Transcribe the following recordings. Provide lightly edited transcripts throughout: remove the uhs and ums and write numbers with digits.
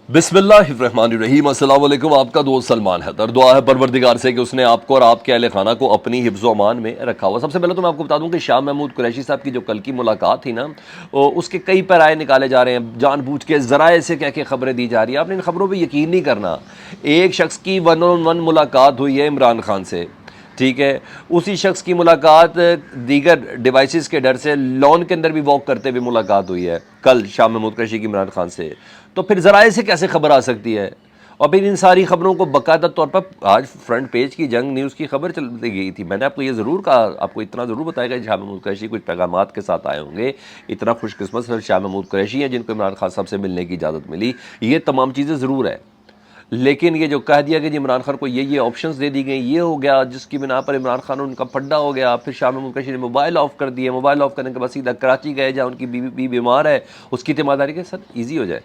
बिस्मिल्लाहिर्रहमानिर्रहीम। अस्सलाम वालेकुम। आपका दोस्त सलमान हैदर। दुआ है परवरदिगार से कि उसने आपको और आपके अहले खाना को अपनी हिफ्ज़ व अमान में रखा हुआ। सबसे पहले तो मैं आपको बता दूं कि शाह महमूद कुरैशी साहब की जो कल की मुलाकात थी ना, उसके कई पैराए निकाले जा रहे हैं, जानबूझ के ज़राए से कह के खबरें दी जा रही है। आपने इन खबरों पर यकीन नहीं करना। एक शख्स की 1-on-1 मुलाकात हुई है इमरान खान से, ठीक है। उसी शख्स की मुलाकात दीगर डिवाइसेस के डर से लॉन के अंदर भी वॉक करते हुए मुलाकात हुई है कल शाह महमूद कुरैशी की इमरान खान से। तो फिर ज़राए से कैसे खबर आ सकती है? और फिर इन सारी खबरों को बाकायदा तौर पर आज फ्रंट पेज की जंग न्यूज़ की खबर चलती गई थी। मैंने आपको ये ज़रूर कहा, आपको इतना ज़रूर बताया कि शाह महमूद कुरैशी कुछ पैगामात के साथ आए होंगे। इतना खुशकिस्मत सिर्फ शाह महमूद कुरैशी हैं जिनको इमरान खान साहब से मिलने की इजाज़त मिली। ये तमाम चीज़ें ज़रूर है, लेकिन ये जो कह दिया कि जी इमरान खान को ये ऑप्शंस दे दी गई, ये हो गया जिसकी बिना पर इमरान खान उनका फड्डा हो गया। फिर शाह महमूद कुरैशी ने मोबाइल ऑफ़ कर दिए, मोबाइल ऑफ़ करने के बाद सीधा कराची गए जहाँ उनकी बीवी बीमार है, उसकी तीमारदारी के साथ ईजी हो जाए।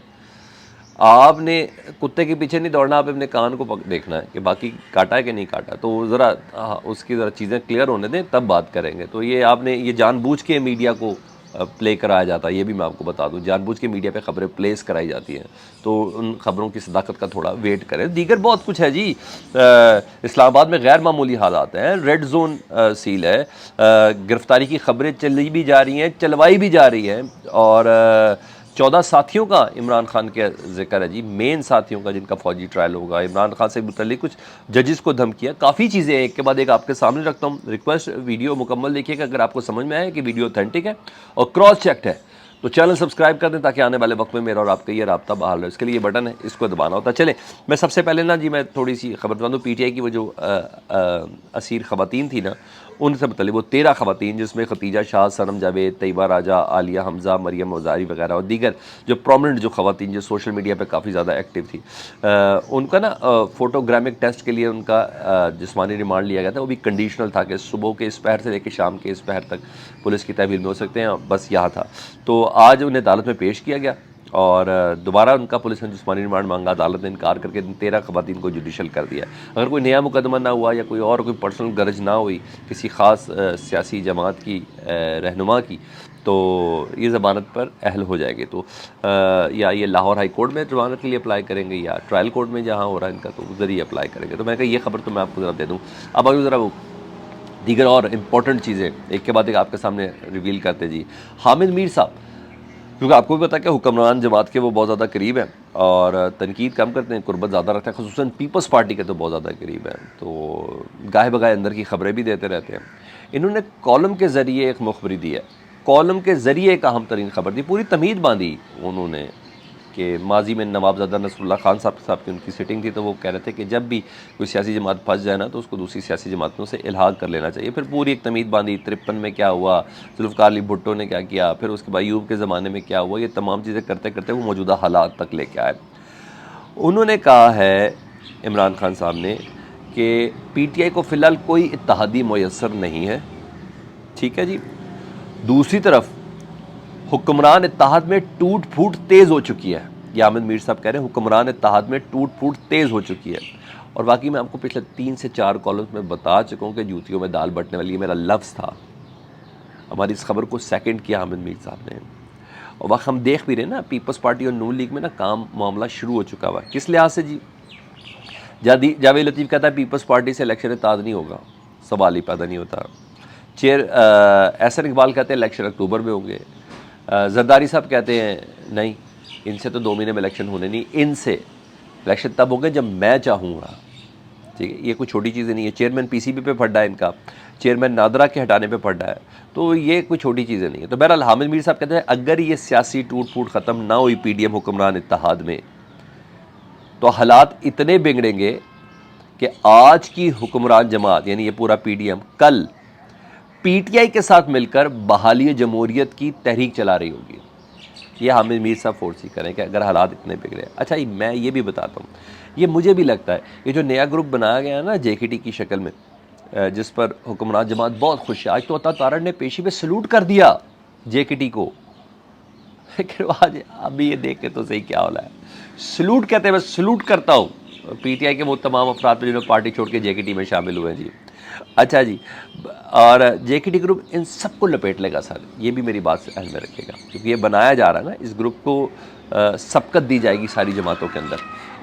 आपने कुत्ते के पीछे नहीं दौड़ना, आप अपने कान को देखना है कि बाकी काटा है कि नहीं काटा। तो ज़रा उसकी ज़रा चीज़ें क्लियर होने दें, तब बात करेंगे। तो ये आपने ये जानबूझ के मीडिया को प्ले कराया जाता है, ये भी मैं आपको बता दूं। जानबूझ के मीडिया पे खबरें प्लेस कराई जाती हैं, तो उन खबरों की सदाकत का थोड़ा वेट करें। दीगर बहुत कुछ है जी। इस्लामाबाद में गैर मामूली हालात हैं, रेड जोन सील है, गिरफ्तारी की खबरें चली भी जा रही हैं, चलवाई भी जा रही हैं। और 14 साथियों का इमरान खान के जिक्र है जी, मेन साथियों का जिनका फौजी ट्रायल होगा। इमरान खान से मुतल्लिक कुछ जजेस को धमकियाँ, काफ़ी चीज़ें एक के बाद एक आपके सामने रखता हूँ। रिक्वेस्ट वीडियो मुकम्मल देखिएगा अगर आपको समझ में आए कि वीडियो ऑथेंटिक है और क्रॉस चेक्ड है, तो चैनल सब्सक्राइब कर दें ताकि आने वाले वक्त में मेरा और आपका ये राब्ता बहाल रहे। इसके लिए ये बटन है, इसको दबाना होता है। चले, मैं सबसे पहले ना जी मैं थोड़ी सी खबर बता दूँ। PTI की वो जो असीर ख़वातीन थी ना, उनसे मतलब वो 13 ख़वातीन, जिसमें खतीजा शाह, सनम जावेद, तैयबा राजा, आलिया हमज़ा, मरियम वज़ारी वगैरह और दीगर जो प्रोमिनेंट जो ख़वातीन जो सोशल मीडिया पे काफ़ी ज़्यादा एक्टिव थी, उनका ना फ़ोटोग्रामिक टेस्ट के लिए उनका जिस्मानी रिमांड लिया गया था। वो भी कंडीशनल था कि सुबह के इस पहर से लेकर शाम के इस पहर तक पुलिस की तहवील में हो सकते हैं, बस यहाँ था। तो आज उन्हें अदालत में पेश किया गया और दोबारा उनका पुलिस ने जिस्मानी रिमांड मांगा। अदालत ने इनकार करके 13 ख़वातीन को जुडिशल कर दिया। अगर कोई नया मुकदमा ना हुआ या कोई और कोई पर्सनल गरज ना हुई किसी ख़ास सियासी जमात की रहनुमा की, तो ये ज़मानत पर अहल हो जाएंगे। तो या ये लाहौर हाई कोर्ट में ज़मानत के लिए अप्लाई करेंगे या ट्रायल कोर्ट में जहाँ हो रहा है इनका, तो उधर ही अप्लाई करेंगे। तो मैं कहा ये खबर तो मैं आपको ज़रा दे दूँ। अब अगर ज़रा वो दीगर और इम्पॉर्टेंट चीज़ें एक के बाद एक आपके सामने रिवील करते जी। हामिद मीर साहब, क्योंकि आपको भी पता है कि हुक्मरान जमात के वो बहुत ज़्यादा करीब हैं और तनकीद कम करते हैं, कुर्बत ज़्यादा रखते हैं, ख़ुसूसन पीपल्स पार्टी के तो बहुत ज़्यादा करीब हैं। तो गाहे बगाहे अंदर की खबरें भी देते रहते हैं। इन्होंने कॉलम के ज़रिए एक मुखबरी दी है, कॉलम के ज़रिए एक अहम तरीन खबर दी, पूरी तमीद बांधी उन्होंने कि माजी में नवाबज़ादा नसरुल्लाह खान साहब की उनकी सिटिंग थी, तो वो कह रहे थे कि जब भी कोई सियासी जमात फंस जाए ना तो उसको दूसरी सियासी जमातों से इल्हाक कर लेना चाहिए। फिर पूरी एक तमीद बांधी, 53 में क्या हुआ, जुल्फ़िकार अली भुट्टो ने क्या किया, फिर उसके बाद अयूब के ज़माने में क्या हुआ, ये तमाम चीज़ें करते करते वो मौजूदा हालात तक लेके आए। उन्होंने कहा है इमरान खान साहब ने कि PTI को फ़िलहाल कोई इत्तेहादी मुयस्सर नहीं है, ठीक है जी। दूसरी तरफ हुक्मरान इत्तेहाद में टूट फूट तेज़ हो चुकी है। ये आमिद मीर साहब कह रहे हैं हुक्मरान इत्तेहाद में टूट फूट तेज़ हो चुकी है। और बाकी मैं आपको पिछले 3 से 4 कॉलम्स में बता चुका हूँ कि जूतियों में दाल बटने वाली, ये मेरा लफ्ज़ था। हमारी इस खबर को सेकंड किया आमिद मीर साहब ने। और वक्त हम देख भी रहे हैं ना, पीपल्स पार्टी और नून लीग में ना काम मामला शुरू हो चुका हुआ है। किस लिहाज से जी? जावेद लतीफ़ कहता है पीपल्स पार्टी से इलेक्शन ताज़ नहीं होगा, सवाल ही पैदा नहीं होता। एहसन इकबाल कहते हैं इलेक्शन अक्टूबर में होंगे। जरदारी साहब कहते हैं नहीं, इनसे तो 2 महीने में इलेक्शन होने नहीं, इनसे इलेक्शन तब होंगे जब मैं चाहूँगा, ठीक है। ये कोई छोटी चीज़ें नहीं है। चेयरमैन PCB पे फड्डा है इनका, चेयरमैन नादरा के हटाने पे फड्डा है, तो ये कोई छोटी चीज़ें नहीं है। तो बहरहाल हामिद मीर साहब कहते हैं अगर ये सियासी टूट फूट ख़त्म ना हुई PDM हुक्मरान इत्तेहाद में, तो हालात इतने बिगड़ेंगे कि आज की हुक्मरान जमात यानी ये पूरा PDM कल PTI के साथ मिलकर बहाली जमहूरियत की तहरीक चला रही होगी। ये हामिद मीर साहब फोर्स ही करें कि अगर हालात इतने बिगड़े। अच्छा, मैं ये भी बताता हूँ, ये मुझे भी लगता है ये जो नया ग्रुप बनाया गया है ना JKT की शक्ल में, जिस पर हुक्मरान जमात बहुत खुश है। आज तो अता तारड़ ने पेशी पे सलूट कर दिया JKT को। लेकिन आज अभी ये देख के तो सही क्या हो रहा है, सलूट कहते हैं, मैं सलूट करता हूँ PTI के वो तमाम अफराद पर जिन्होंने पार्टी छोड़ के JKT में शामिल हुए हैं जी। अच्छा जी, और JKT ग्रुप इन सबको लपेट लेगा सर, ये भी मेरी बात से ध्यान में रखिएगा, क्योंकि ये बनाया जा रहा है ना, इस ग्रुप को سبقت دی جائے گی ساری جماعتوں کے اندر،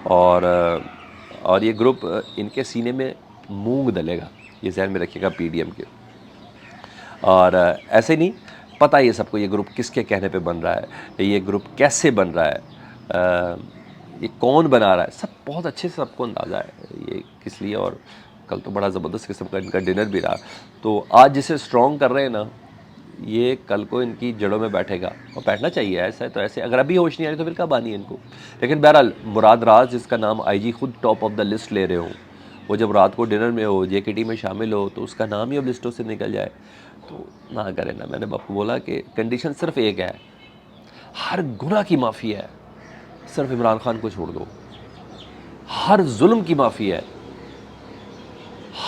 اور یہ گروپ ان کے سینے میں مونگ ڈلے گا، یہ ذہن میں رکھیے گا پی ڈی ایم کے. اور ایسے نہیں پتہ یہ سب کو یہ گروپ کس کے کہنے پہ بن رہا ہے، یہ گروپ کیسے بن رہا ہے، یہ کون بنا رہا ہے، سب بہت اچھے سے سب کو اندازہ ہے یہ کس لیے. اور کل تو بڑا زبردست قسم کا ان کا ڈنر بھی رہا. تو آج جسے اسٹرانگ کر رہے ہیں نا، یہ کل کو ان کی جڑوں میں بیٹھے گا، اور بیٹھنا چاہیے. ایسا ہے تو ایسے اگر ابھی ہوش نہیں آ رہی تو پھر کب آنی ہے ان کو. لیکن بہرحال مراد راز جس کا نام آئی جی خود ٹاپ آف دا لسٹ لے رہے ہوں، وہ جب رات کو ڈنر میں ہو، جے کے ٹی میں شامل ہو، تو اس کا نام ہی اب لسٹوں سے نکل جائے تو نہ کرے نا. میں نے باپو بولا کہ کنڈیشن صرف ایک ہے، ہر گناہ کی معافی ہے، صرف عمران خان کو چھوڑ دو. ہر ظلم کی معافی ہے،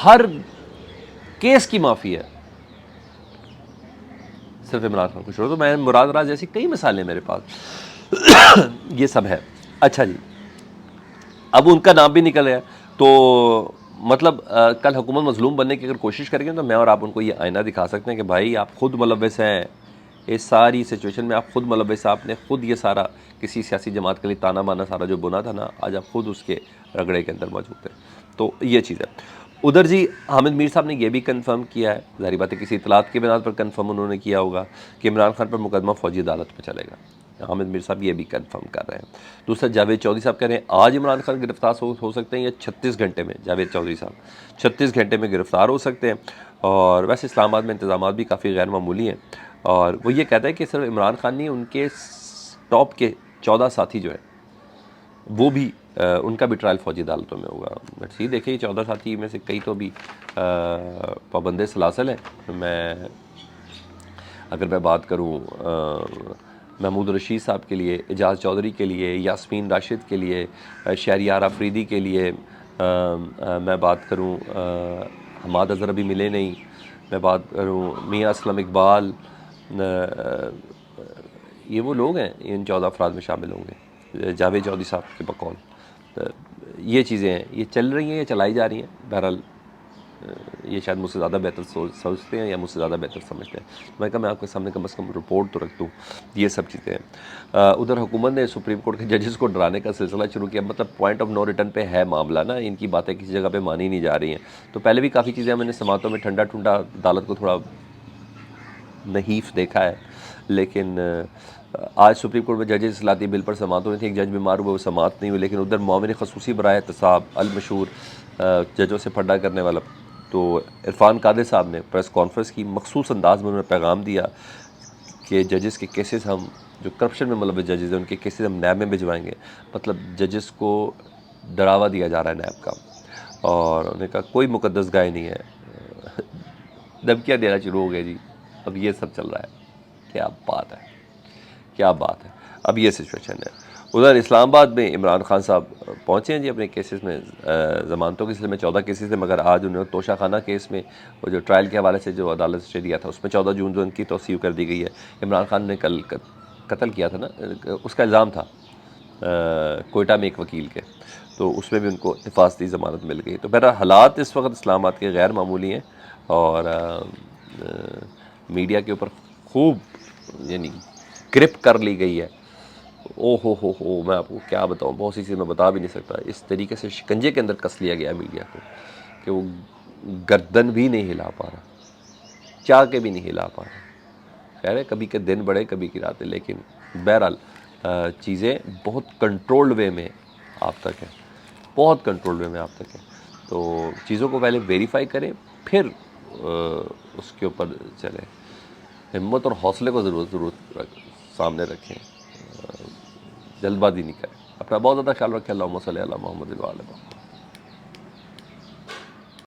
ہر کیس کی معافی ہے، صرف عمران خان کو چھوڑ دو. میں مراد راز جیسی کئی مثالیں میرے پاس یہ سب ہے. اچھا جی، اب ان کا نام بھی نکل گیا تو مطلب کل حکومت مظلوم بننے کی اگر کوشش کریں گے تو میں اور آپ ان کو یہ آئینہ دکھا سکتے ہیں کہ بھائی آپ خود ملوث ہیں اس ساری سچویشن میں، آپ خود ملوث ہیں، آپ نے خود یہ سارا کسی سیاسی جماعت کے لیے تانا بانا سارا جو بنا تھا نا، آج آپ خود اس کے رگڑے کے اندر موجود ہیں. تو یہ چیز ہے. ادھر جی حامد میر صاحب نے یہ بھی کنفرم کیا ہے، ظاہری بات ہے کسی اطلاعات کی بنا پر کنفرم انہوں نے کیا ہوگا کہ عمران خان پر مقدمہ فوجی عدالت پہ چلے گا. حامد میر صاحب یہ بھی کنفرم کر رہے ہیں. دوسرا جاوید چودھری صاحب کہہ رہے ہیں آج عمران خان گرفتار ہو سکتے ہیں یا 36 گھنٹے میں. جاوید چودھری صاحب 36 گھنٹے میں گرفتار ہو سکتے ہیں. اور ویسے اسلام آباد میں انتظامات بھی کافی غیر معمولی ہیں. اور وہ یہ کہتا ہے کہ صرف عمران خان نہیں، ان کے ٹاپ کے 14 ساتھی جو ہیں وہ بھی ان کا بھی ٹرائل فوجی عدالتوں میں ہوگا. بٹ یہ دیکھیں 14 ساتھی میں سے کئی تو بھی پابند سلاسل ہیں. اگر میں بات کروں محمود رشید صاحب کے لیے، اعجاز چودھری کے لیے، یاسمین راشد کے لیے، شہریار آفریدی کے لیے، میں بات کروں حماد اظہر ابھی ملے نہیں، میں بات کروں میاں اسلم اقبال، یہ وہ لوگ ہیں ان 14 افراد میں شامل ہوں گے جاوید چودھری صاحب کے بقول. یہ چیزیں ہیں، یہ چل رہی ہیں، یہ چلائی جا رہی ہیں. بہرحال یہ شاید مجھ سے زیادہ بہتر سوچتے ہیں یا مجھ سے زیادہ بہتر سمجھتے ہیں. میں کہا میں آپ کے سامنے کم از کم رپورٹ تو رکھ دوں. یہ سب چیزیں ہیں. ادھر حکومت نے سپریم کورٹ کے ججز کو ڈرانے کا سلسلہ شروع کیا. مطلب پوائنٹ آف نو ریٹرن پہ ہے معاملہ نا، ان کی باتیں کسی جگہ پہ مانی نہیں جا رہی ہیں. تو پہلے بھی کافی چیزیں میں نے سماعتوں میں ٹھنڈا ٹھنڈا عدالت کو تھوڑا نحیف دیکھا ہے. لیکن آج سپریم کورٹ میں ججز اصلاحاتی بل پر سماعت ہو رہی تھی. ایک جج بیمار ہوئے، وہ سماعت نہیں ہوئی. لیکن ادھر معاون خصوصی برائے احتساب المشہور ججوں سے پھڈا کرنے والا تو عرفان قادر صاحب نے پریس کانفرنس کی، مخصوص انداز میں انہوں نے پیغام دیا کہ ججز کے کیسز ہم جو کرپشن میں ملوث ججز ہیں ان کے کیسز ہم نیب میں بھجوائیں گے. مطلب ججز کو ڈراوا دیا جا رہا ہے نیب کا. اور انہوں نے کہا کوئی مقدس گائے نہیں ہے، دھمکیاں دینا شروع ہو گئے جی. اب یہ سب چل رہا ہے. کیا بات ہے، کیا بات ہے. اب یہ سچویشن ہے. ادھر اسلام آباد میں عمران خان صاحب پہنچے ہیں جی اپنے کیسز میں، ضمانتوں کے سلسلے میں 14 کیسز تھے، مگر آج انہوں نے توشہ خانہ کیس میں وہ جو ٹرائل کے حوالے سے جو عدالت سے دیا تھا اس میں 14 جون جو ان کی توسیع کر دی گئی ہے. عمران خان نے کل قتل کیا تھا نا، اس کا الزام تھا کوئٹہ میں ایک وکیل کے، تو اس میں بھی ان کو حفاظتی ضمانت مل گئی. تو بہرحال حالات اس وقت اسلام آباد کے غیر معمولی ہیں. اور میڈیا کے اوپر خوب یعنی گرپ کر لی گئی ہے. او ہو میں آپ کو کیا بتاؤں، بہت سی چیزیں میں بتا بھی نہیں سکتا. اس طریقے سے شکنجے کے اندر کس لیا گیا میڈیا کو کہ وہ گردن بھی نہیں ہلا پا رہا، چاہ کے بھی نہیں ہلا پا رہا. خیر ہے کبھی کے دن بڑے کبھی کی راتیں، لیکن بہرحال چیزیں بہت کنٹرولڈ وے میں آپ تک ہیں، بہت کنٹرولڈ وے میں آپ تک ہیں. تو چیزوں کو پہلے ویریفائی کریں پھر اس کے اوپر چلیں. ہمت اور حوصلے کو ضرور سامنے رکھیں، جلد بازی نہیں کریں. اپنا بہت زیادہ خیال رکھیں. اللہم صلی علی محمد و علی محمد.